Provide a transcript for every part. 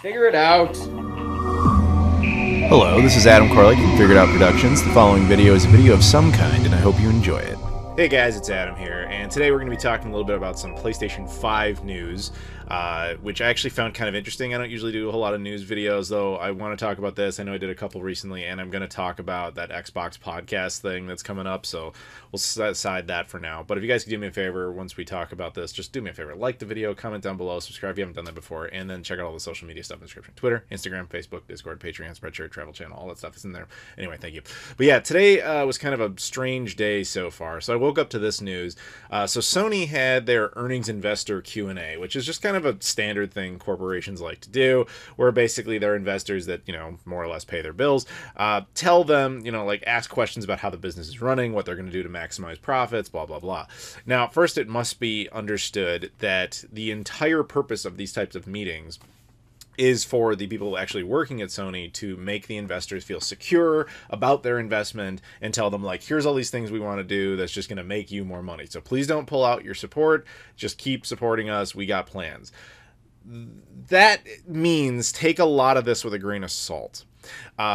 Figure it out. Hello, this is Adam Koralik from Figured Out Productions. The following video is a video of some kind, and I hope you enjoy it. Hey guys, it's Adam here, and today we're going to be talking a little bit about some PlayStation 5 news, which I actually found kind of interesting. I don't usually do a whole lot of news videos, though I want to talk about this. I know I did a couple recently, and I'm going to talk about that Xbox podcast thing that's coming up, so we'll set aside that for now. But if you guys could do me a favor, once we talk about this, just do me a favor. Like the video, comment down below, subscribe if you haven't done that before, and then check out all the social media stuff in the description. Twitter, Instagram, Facebook, Discord, Patreon, Spreadshirt, Travel Channel, all that stuff is in there. Anyway, thank you. But yeah, today was kind of a strange day so far. So I woke up to this news. So Sony had their earnings investor Q&A, which is just kind of a standard thing corporations like to do, where basically their investors that, more or less pay their bills, tell them, ask questions about how the business is running, what they're going to do to maximize profits, blah, blah, blah. Now, first, it must be understood that the entire purpose of these types of meetings is for the people actually working at Sony to make the investors feel secure about their investment and tell them, like, here's all these things we want to do that's just going to make you more money. So please don't pull out your support. Just keep supporting us. We got plans. That means take a lot of this with a grain of salt.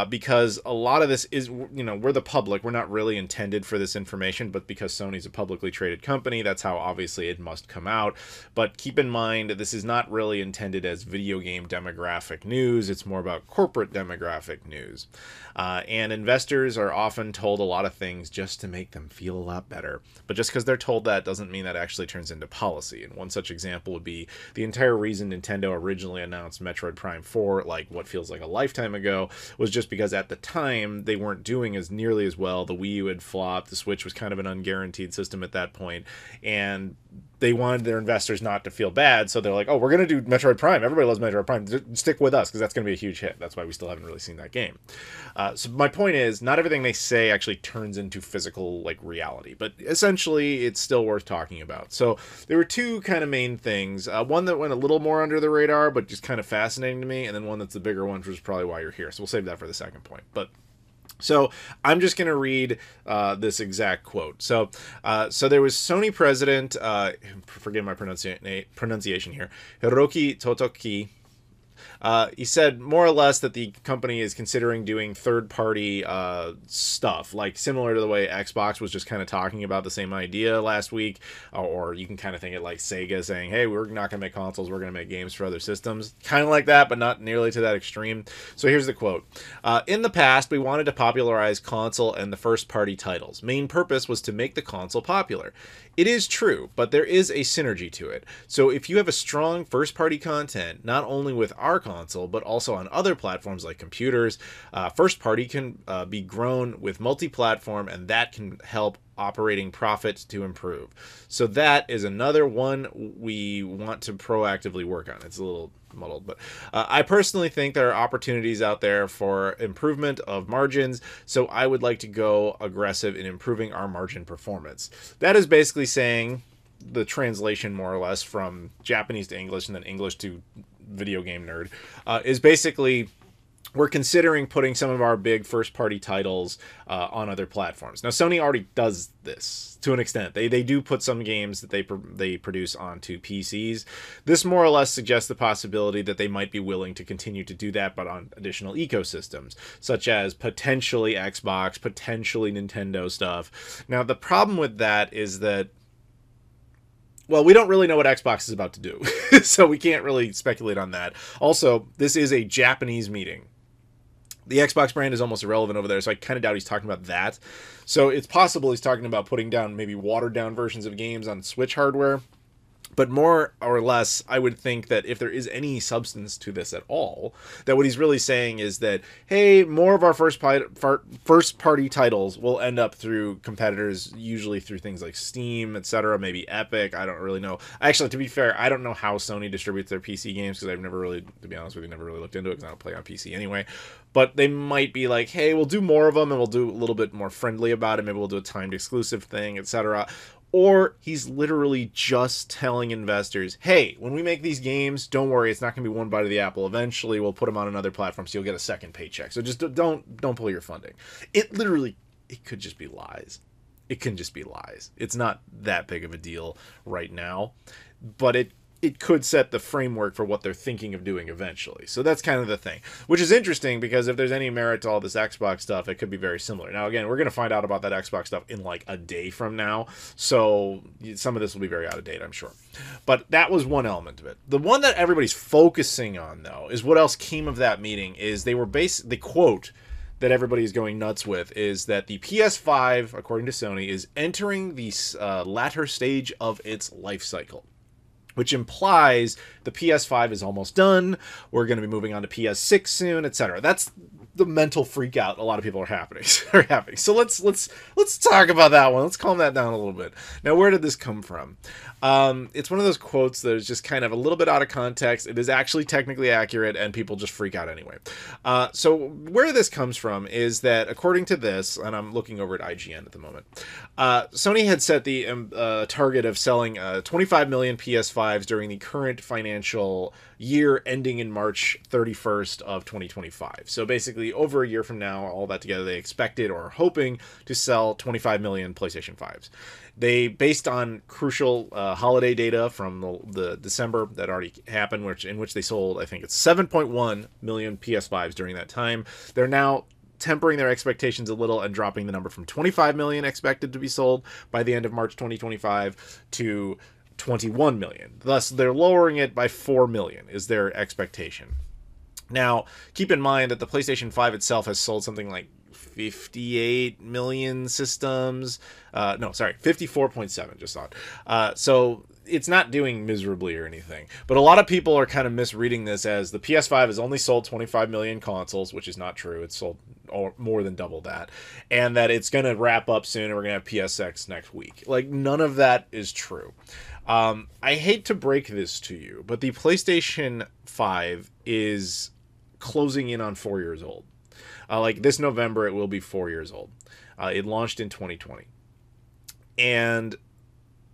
Because a lot of this is, we're the public. We're not really intended for this information, but because Sony's a publicly traded company, that's how obviously it must come out. But keep in mind, this is not really intended as video game demographic news. It's more about corporate demographic news. And investors are often told a lot of things just to make them feel a lot better. But just because they're told that doesn't mean that actually turns into policy. And one such example would be the entire reason Nintendo originally announced Metroid Prime 4, like what feels like a lifetime ago, was just because at the time they weren't doing as nearly as well. The Wii U had flopped. The Switch was kind of an unguaranteed system at that point, and they wanted their investors not to feel bad, so they're like, oh, we're going to do Metroid Prime. Everybody loves Metroid Prime. Stick with us, because that's going to be a huge hit. That's why we still haven't really seen that game. So my point is, not everything they say actually turns into physical, reality, but essentially it's still worth talking about. So there were two kind of main things. One that went a little more under the radar, but just kind of fascinating to me, and then one that's the bigger one, which is probably why you're here. So we'll save that for the second point. So I'm just going to read this exact quote. So there was Sony president, forgive my pronunciation here, Hiroki Totoki. He said more or less that the company is considering doing third-party stuff, like similar to the way Xbox was just kind of talking about the same idea last week, or you can kind of think it like Sega saying, hey, we're not going to make consoles, we're going to make games for other systems. Kind of like that, but not nearly to that extreme. So here's the quote. In the past, we wanted to popularize console and the first-party titles. Main purpose was to make the console popular. It is true, but there is a synergy to it. So if you have a strong first-party content, not only with our console, but also on other platforms like computers, first party can be grown with multi-platform, and that can help operating profit to improve. So that is another one we want to proactively work on. It's a little muddled, but I personally think there are opportunities out there for improvement of margins, so I would like to go aggressive in improving our margin performance. That is basically saying, the translation more or less from Japanese to English and then English to video game nerd, is basically we're considering putting some of our big first-party titles on other platforms. Now, Sony already does this to an extent. They do put some games that they produce onto PCs. This more or less suggests the possibility that they might be willing to continue to do that, but on additional ecosystems, such as potentially Xbox, potentially Nintendo stuff. Now, the problem with that is that, well, we don't really know what Xbox is about to do, so we can't really speculate on that. Also, this is a Japanese meeting. The Xbox brand is almost irrelevant over there, so I kind of doubt he's talking about that. So it's possible he's talking about putting down maybe watered-down versions of games on Switch hardware. But more or less, I would think that if there is any substance to this at all, that what he's really saying is that, hey, more of our first-party titles will end up through competitors, usually through things like Steam, etc., maybe Epic. I don't really know. Actually, to be fair, I don't know how Sony distributes their PC games, because I've never really, to be honest with you, never really looked into it, because I don't play on PC anyway. But they might be like, hey, we'll do more of them, and we'll do a little bit more friendly about it. Maybe we'll do a timed exclusive thing, etc. Or he's literally just telling investors, hey, when we make these games, don't worry, it's not going to be one bite of the apple. Eventually, we'll put them on another platform, so you'll get a second paycheck. So just don't pull your funding. It could just be lies. It can just be lies. It's not that big of a deal right now, but it it could set the framework for what they're thinking of doing eventually. So that's kind of the thing, which is interesting because if there's any merit to all this Xbox stuff, it could be very similar. Now, again, we're going to find out about that Xbox stuff in like a day from now. So some of this will be very out of date, I'm sure. But that was one element of it. The one that everybody's focusing on, though, is what else came of that meeting is they were the quote that everybody's going nuts with is that the PS5, according to Sony, is entering the latter stage of its life cycle, which implies the PS5 is almost done. We're going to be moving on to PS6 soon, etc. That's the mental freak out a lot of people are having. So let's talk about that one. Let's calm that down a little bit. Now, where did this come from? It's one of those quotes that is just kind of a little bit out of context. It is actually technically accurate, and people just freak out anyway. So where this comes from is that, according to this, and I'm looking over at IGN at the moment, Sony had set the target of selling 25 million PS5s during the current financial year ending in March 31st of 2025. So basically, over a year from now, all that together, they expected or are hoping to sell 25 million PlayStation 5s. They, based on crucial holiday data from the December that already happened, in which they sold, I think it's 7.1 million PS5s during that time. They're now tempering their expectations a little and dropping the number from 25 million expected to be sold by the end of March 2025 to 21 million. Thus, they're lowering it by 4 million is their expectation. Now, keep in mind that the PlayStation 5 itself has sold something like 58 million systems. No, sorry, 54.7, just thought. So it's not doing miserably or anything. But a lot of people are kind of misreading this as the PS5 has only sold 25 million consoles, which is not true. It's sold more than double that. And that it's going to wrap up soon and we're going to have PS6 next week. Like, none of that is true. I hate to break this to you, but the PlayStation 5 is closing in on 4 years old. Like this November, it will be 4 years old. It launched in 2020. And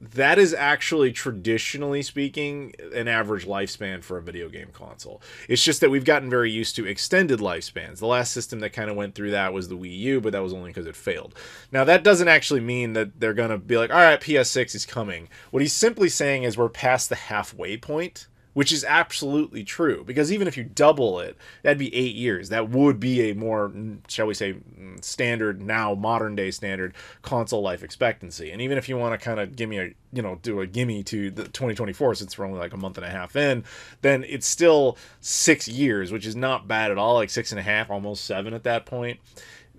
that is actually, traditionally speaking, an average lifespan for a video game console. It's just that we've gotten very used to extended lifespans. The last system that kind of went through that was the Wii U, but that was only because it failed. Now, that doesn't actually mean that they're going to be like, all right, PS6 is coming. What he's simply saying is we're past the halfway point, which is absolutely true, because even if you double it, that'd be 8 years. That would be a more, shall we say, standard, now modern day standard console life expectancy. And even if you want to kind of give me do a gimme to the 2024, since we're only like a month and a half in, then it's still 6 years, which is not bad at all, like 6.5, almost 7 at that point.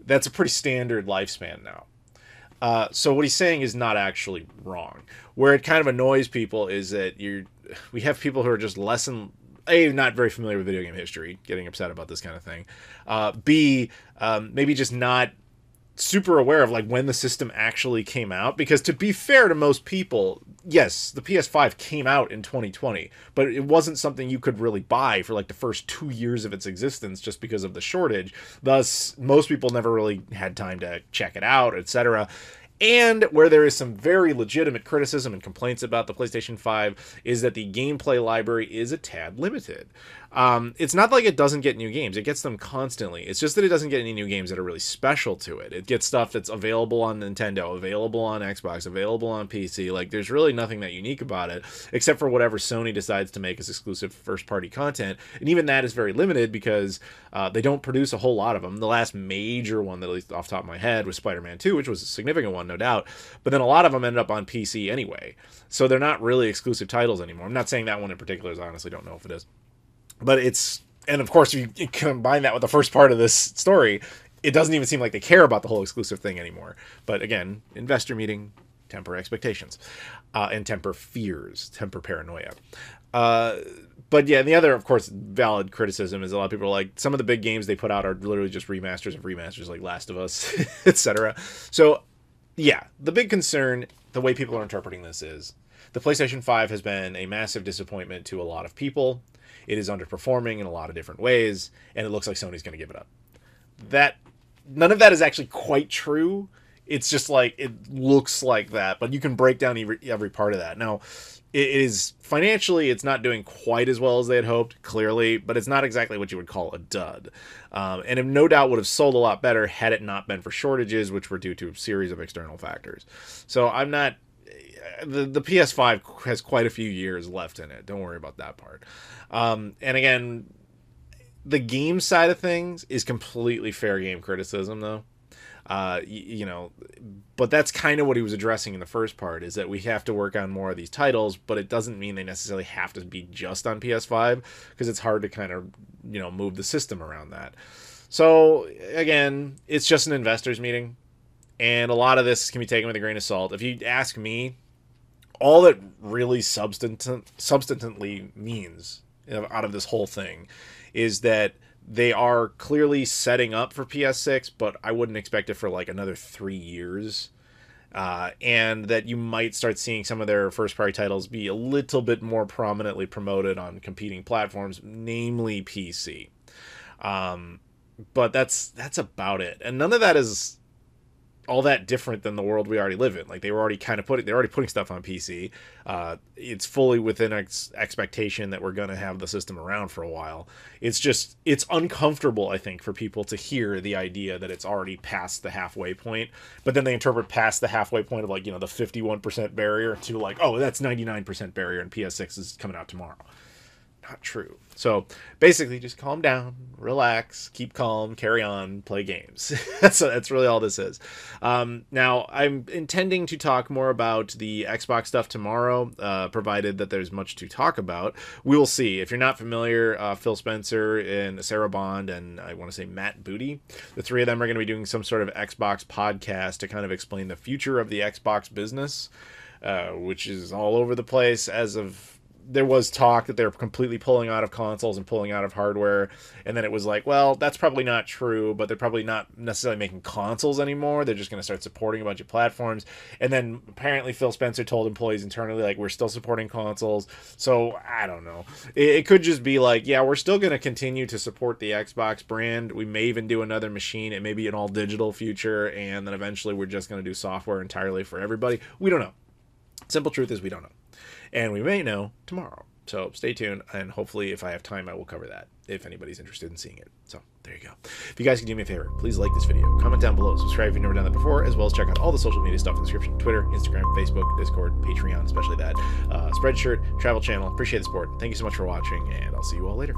That's a pretty standard lifespan now. So what he's saying is not actually wrong. Where it kind of annoys people is that we have people who are just not very familiar with video game history, getting upset about this kind of thing. B, maybe just not super aware of like when the system actually came out, because to be fair to most people, yes, the PS5 came out in 2020, but it wasn't something you could really buy for like the first 2 years of its existence just because of the shortage. Thus, most people never really had time to check it out, etc. And where there is some very legitimate criticism and complaints about the PlayStation 5 is that the gameplay library is a tad limited. It's not like it doesn't get new games. It gets them constantly. It's just that it doesn't get any new games that are really special to it. It gets stuff that's available on Nintendo, available on Xbox, available on PC. Like, there's really nothing that unique about it, except for whatever Sony decides to make as exclusive first-party content. And even that is very limited because they don't produce a whole lot of them. The last major one, that at least off the top of my head, was Spider-Man 2, which was a significant one, no doubt. But then a lot of them ended up on PC anyway. So they're not really exclusive titles anymore. I'm not saying that one in particular, as I honestly don't know if it is. But and of course, if you combine that with the first part of this story, it doesn't even seem like they care about the whole exclusive thing anymore. But again, investor meeting, temper expectations, and temper fears, temper paranoia. But yeah, and the other, of course, valid criticism is a lot of people are like, some of the big games they put out are literally just remasters of remasters, like Last of Us, etc. So yeah, the big concern, the way people are interpreting this is, the PlayStation 5 has been a massive disappointment to a lot of people. It is underperforming in a lot of different ways, and it looks like Sony's going to give it up. None of that is actually quite true. It's just like, it looks like that, but you can break down every part of that. Now, it is financially, it's not doing quite as well as they had hoped, clearly, but it's not exactly what you would call a dud. And it no doubt would have sold a lot better had it not been for shortages, which were due to a series of external factors. So the PS5 has quite a few years left in it. Don't worry about that part. And again, the game side of things is completely fair game criticism, though. You know, but that's kind of what he was addressing in the first part, is that we have to work on more of these titles, but it doesn't mean they necessarily have to be just on PS5, because it's hard to kind of, you know, move the system around that. So again, it's just an investors meeting, and a lot of this can be taken with a grain of salt. If you ask me, all that really substantially means out of this whole thing is that they are clearly setting up for PS6, but I wouldn't expect it for like another 3 years. And that you might start seeing some of their first-party titles be a little bit more prominently promoted on competing platforms, namely PC. But that's about it. And none of that is all that different than the world we already live in. Like, they're already putting stuff on PC. It's fully within expectation that we're going to have the system around for a while. It's uncomfortable, I think, for people to hear the idea that it's already past the halfway point, but then they interpret past the halfway point of, like, you know, the 51% barrier to like, oh, that's 99% barrier and PS6 is coming out tomorrow. Not true. So basically, just calm down, relax, keep calm, carry on, play games. that's really all this is. Now, I'm intending to talk more about the Xbox stuff tomorrow, provided that there's much to talk about. We will see. If you're not familiar, Phil Spencer and Sarah Bond and I want to say Matt Booty, the three of them are going to be doing some sort of Xbox podcast to kind of explain the future of the Xbox business, which is all over the place as of... There was talk that they're completely pulling out of consoles and pulling out of hardware, and then it was like, well, that's probably not true, but they're probably not necessarily making consoles anymore. They're just going to start supporting a bunch of platforms. And then apparently Phil Spencer told employees internally, like, we're still supporting consoles. So I don't know. It could just be like, yeah, we're still going to continue to support the Xbox brand. We may even do another machine. It may be an all digital future, and then eventually we're just going to do software entirely for everybody. We don't know. Simple truth is we don't know. And we may know tomorrow. So stay tuned, and hopefully if I have time, I will cover that if anybody's interested in seeing it. So there you go. If you guys can do me a favor, please like this video, comment down below, subscribe if you've never done that before, as well as check out all the social media stuff in the description: Twitter, Instagram, Facebook, Discord, Patreon, especially that, Spreadshirt, Travel Channel. Appreciate the support. Thank you so much for watching, and I'll see you all later.